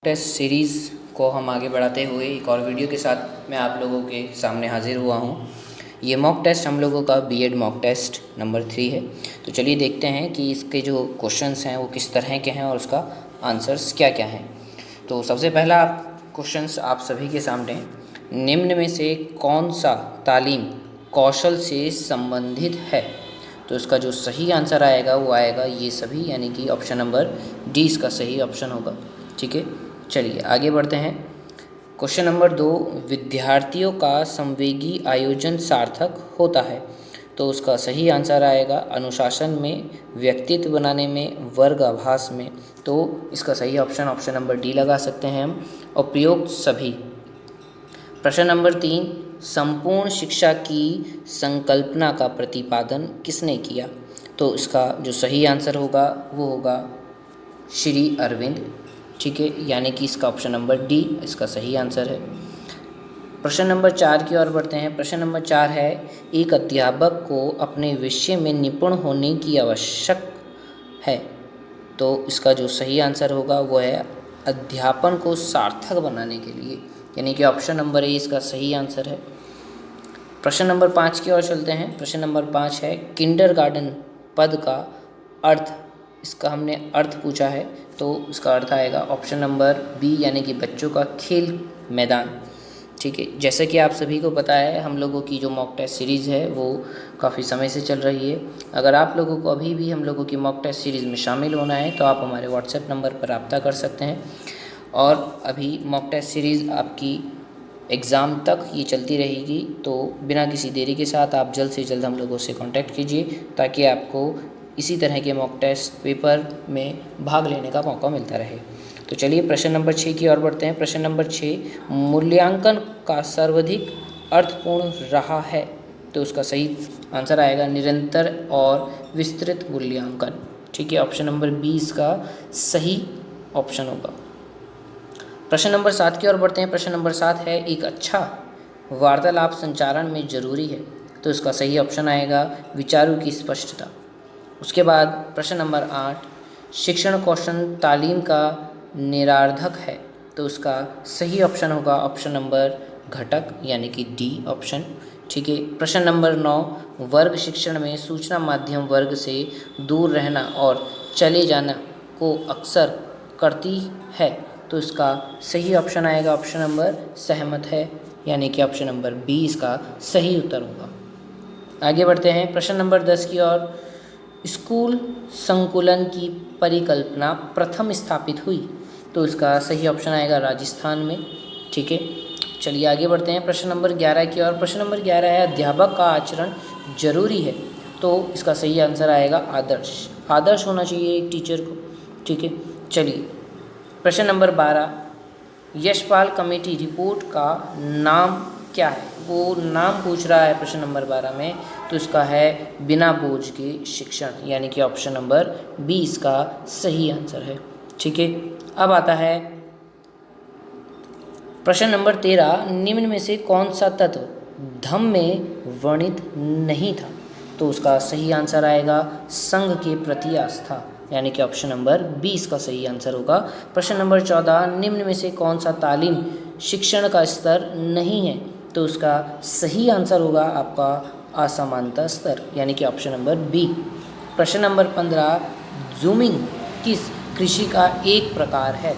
Test series को हम आगे बढ़ाते हुए एक और वीडियो के साथ मैं आप लोगों के सामने हाजिर हुआ हूँ। ये मॉक टेस्ट हम लोगों का बीएड मॉक टेस्ट नंबर 3 है। तो चलिए देखते हैं कि इसके जो क्वेश्चंस हैं वो किस तरह के हैं और उसका आंसर्स क्या क्या हैं। तो सबसे पहला क्वेश्चंस आप सभी के सामने, निम्न में से कौन सा तालीम कौशल से संबंधित है? तो इसका जो सही आंसर आएगा वो आएगा ये सभी, यानी कि ऑप्शन नंबर डी इसका सही ऑप्शन होगा। ठीक है, चलिए आगे बढ़ते हैं। क्वेश्चन नंबर 2, विद्यार्थियों का संवेगी आयोजन सार्थक होता है। तो उसका सही आंसर आएगा अनुशासन में, व्यक्तित्व बनाने में, वर्ग आभास में। तो इसका सही ऑप्शन नंबर डी लगा सकते हैं हम। उपयुक्त सभी। प्रश्न नंबर 3, संपूर्ण शिक्षा की संकल्पना का प्रतिपादन किसने किया? तो इसका जो सही आंसर होगा वो होगा श्री अरविंद। ठीक है, यानी कि इसका ऑप्शन नंबर डी इसका सही आंसर है। प्रश्न नंबर 4 की ओर बढ़ते हैं। प्रश्न नंबर 4 है, एक अध्यापक को अपने विषय में निपुण होने की आवश्यक है। तो इसका जो सही आंसर होगा वो है अध्यापन को सार्थक बनाने के लिए, यानी कि ऑप्शन नंबर ए इसका सही आंसर है। प्रश्न नंबर 5 की ओर चलते हैं। प्रश्न नंबर 5 है, किंडरगार्टन पद का अर्थ, इसका हमने अर्थ पूछा है तो इसका अर्थ आएगा ऑप्शन नंबर बी, यानी कि बच्चों का खेल मैदान। ठीक है, जैसे कि आप सभी को पता है हम लोगों की जो मॉक टेस्ट सीरीज़ है वो काफ़ी समय से चल रही है। अगर आप लोगों को अभी भी हम लोगों की मॉक टेस्ट सीरीज़ में शामिल होना है तो आप हमारे व्हाट्सएप नंबर पर रब्ता कर सकते हैं। और अभी मॉक टेस्ट सीरीज़ आपकी एग्ज़ाम तक ये चलती रहेगी, तो बिना किसी देरी के साथ आप जल्द से जल्द हम लोगों से कांटेक्ट कीजिए ताकि आपको इसी तरह के मॉक टेस्ट पेपर में भाग लेने का मौका मिलता रहे। तो चलिए प्रश्न नंबर 6 की ओर बढ़ते हैं। प्रश्न नंबर 6, मूल्यांकन का सर्वाधिक अर्थपूर्ण रहा है। तो उसका सही आंसर आएगा निरंतर और विस्तृत मूल्यांकन। ठीक है, ऑप्शन नंबर बी इसका सही ऑप्शन होगा। प्रश्न नंबर 7 की ओर बढ़ते हैं। प्रश्न नंबर 7 है, एक अच्छा वार्तालाप संचारण में जरूरी है। तो इसका सही ऑप्शन आएगा विचारों की स्पष्टता। उसके बाद प्रश्न नंबर 8, शिक्षण कौशल तालीम का निरार्धक है। तो उसका सही ऑप्शन होगा ऑप्शन नंबर घटक, यानी कि डी ऑप्शन। ठीक है, प्रश्न नंबर 9, वर्ग शिक्षण में सूचना माध्यम वर्ग से दूर रहना और चले जाना को अक्सर करती है। तो इसका सही ऑप्शन आएगा ऑप्शन नंबर सहमत है, यानी कि ऑप्शन नंबर बी इसका सही उत्तर होगा। आगे बढ़ते हैं प्रश्न नंबर 10 की ओर। स्कूल संकुलन की परिकल्पना प्रथम स्थापित हुई। तो इसका सही ऑप्शन आएगा राजस्थान में। ठीक है, चलिए आगे बढ़ते हैं प्रश्न नंबर 11 की ओर। प्रश्न नंबर 11 है, अध्यापक का आचरण जरूरी है। तो इसका सही आंसर आएगा आदर्श। आदर्श होना चाहिए एक टीचर को। ठीक है, चलिए प्रश्न नंबर 12, यशपाल कमेटी रिपोर्ट का नाम क्या है? वो नाम पूछ रहा है प्रश्न नंबर 12 में। तो इसका है बिना बोझ के शिक्षण, यानी कि ऑप्शन नंबर बी इसका सही आंसर है। ठीक है, अब आता है प्रश्न नंबर 13, निम्न में से कौन सा तत्व धम्म में वर्णित नहीं था? तो उसका सही आंसर आएगा संघ के प्रति आस्था, यानी कि ऑप्शन नंबर बी इसका सही आंसर होगा। प्रश्न नंबर 14, निम्न में से कौन सा तालीम शिक्षण का स्तर नहीं है? तो उसका सही आंसर होगा आपका असमानता स्तर, यानी कि ऑप्शन नंबर बी। प्रश्न नंबर 15, जूमिंग किस कृषि का एक प्रकार है?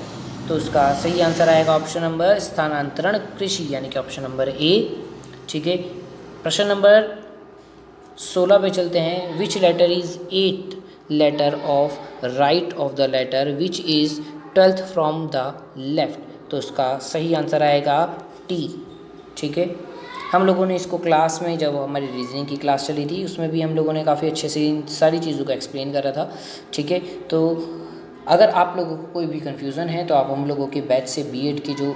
तो उसका सही आंसर आएगा ऑप्शन नंबर स्थानांतरण कृषि, यानी कि ऑप्शन नंबर ए। ठीक है, प्रश्न नंबर 16 पे चलते हैं। Which letter is 8th letter of right of the letter which is 12th from the left? तो उसका सही आंसर आएगा टी। ठीक है, हम लोगों ने इसको क्लास में, जब हमारी रीजनिंग की क्लास चली थी उसमें भी हम लोगों ने काफ़ी अच्छे से इन सारी चीज़ों को एक्सप्लेन करा था। ठीक है, तो अगर आप लोगों को कोई भी कन्फ्यूज़न है तो आप हम लोगों के बैच से, बीएड के जो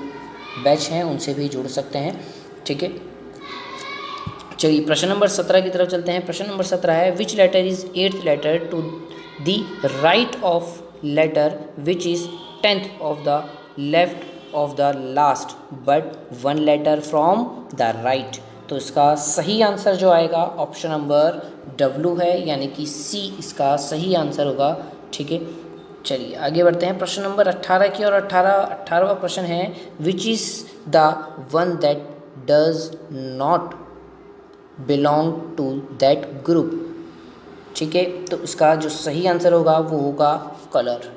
बैच हैं उनसे भी जुड़ सकते हैं। ठीक है, चलिए प्रश्न नंबर 17 की तरफ चलते हैं। प्रश्न नंबर 17 है, which letter is 8th letter to the right of letter which is 10th of the left of the last but 1 letter from the right? तो इसका सही आंसर जो आएगा ऑप्शन नंबर डब्ल्यू है, यानी कि सी इसका सही आंसर होगा। ठीक है, चलिए आगे बढ़ते हैं प्रश्न नंबर 18 की, और 18वां प्रश्न है which is the one that does not belong to that group. ठीक है, तो इसका जो सही आंसर होगा वो होगा कलर।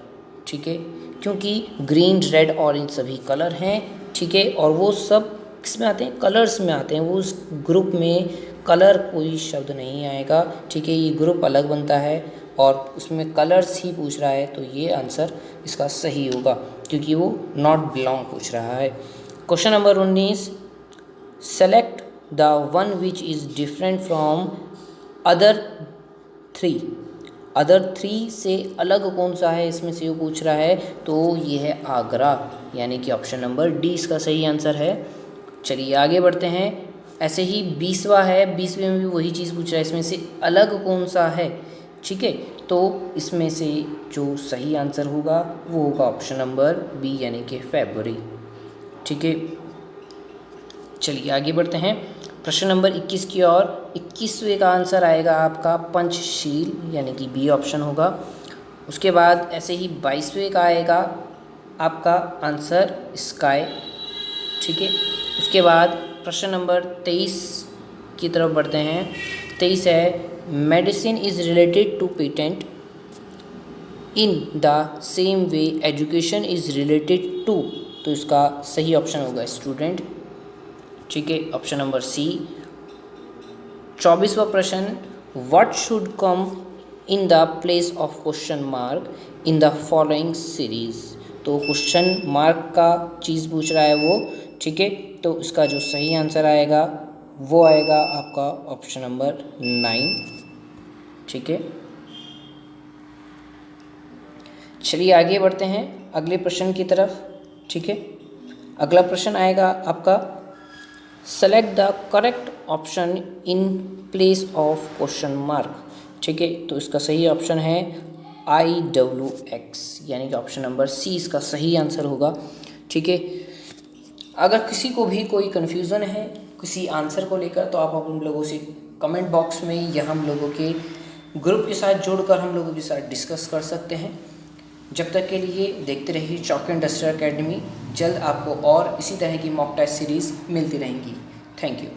ठीक है, क्योंकि ग्रीन रेड ऑरेंज सभी कलर हैं। ठीक है, और वो सब किसमें आते हैं, कलर्स में आते हैं। वो उस ग्रुप में कलर कोई शब्द नहीं आएगा। ठीक है, ये ग्रुप अलग बनता है और उसमें कलर्स ही पूछ रहा है, तो ये आंसर इसका सही होगा क्योंकि वो नॉट बिलोंग पूछ रहा है। Question number 19, select the one which is different from other three. Other three से अलग कौन सा है, इसमें से वो पूछ रहा है, तो ये है आगरा, यानी कि ऑप्शन नंबर डी इसका सही आंसर है। चलिए आगे बढ़ते हैं। ऐसे ही 20वां है, 20वें में भी वही चीज़ पूछ रहा है, इसमें से अलग कौन सा है। ठीक है, तो इसमें से जो सही आंसर होगा वो होगा ऑप्शन नंबर बी, यानी कि फरवरी। ठीक है, चलिए आगे बढ़ते हैं प्रश्न नंबर 21 की ओर। 21वें का आंसर आएगा आपका पंचशील, यानी कि बी ऑप्शन होगा। उसके बाद ऐसे ही 22वें का आएगा आपका आंसर स्काई। ठीक है, उसके बाद प्रश्न नंबर 23 की तरफ बढ़ते हैं। 23 है medicine is related to patent in the same way education is related to, तो इसका सही ऑप्शन होगा स्टूडेंट। ठीक है, ऑप्शन नंबर सी। 24वां प्रश्न, what should come in the place of question mark in the following series, तो question mark का चीज़ पूछ रहा है वो। ठीक है, तो इसका जो सही आंसर आएगा वो आएगा आपका ऑप्शन नंबर 9। ठीक है, चलिए आगे बढ़ते हैं अगले प्रश्न की तरफ। ठीक है, अगला प्रश्न आएगा आपका select the correct option in place of question mark. ठीक है, तो इसका सही ऑप्शन है IWX, यानी कि ऑप्शन नंबर सी इसका सही आंसर होगा। ठीक है, अगर किसी को भी कोई कन्फ्यूज़न है किसी आंसर को लेकर, तो आप हम लोगों से कमेंट बॉक्स में या हम लोगों के ग्रुप के साथ जोड़कर हम लोगों के साथ डिस्कस कर सकते हैं। जब तक के लिए देखते रहिए चॉक एंड डस्टर एकेडमी। जल्द आपको और इसी तरह की मॉक टेस्ट सीरीज़ मिलती रहेंगी। Thank you.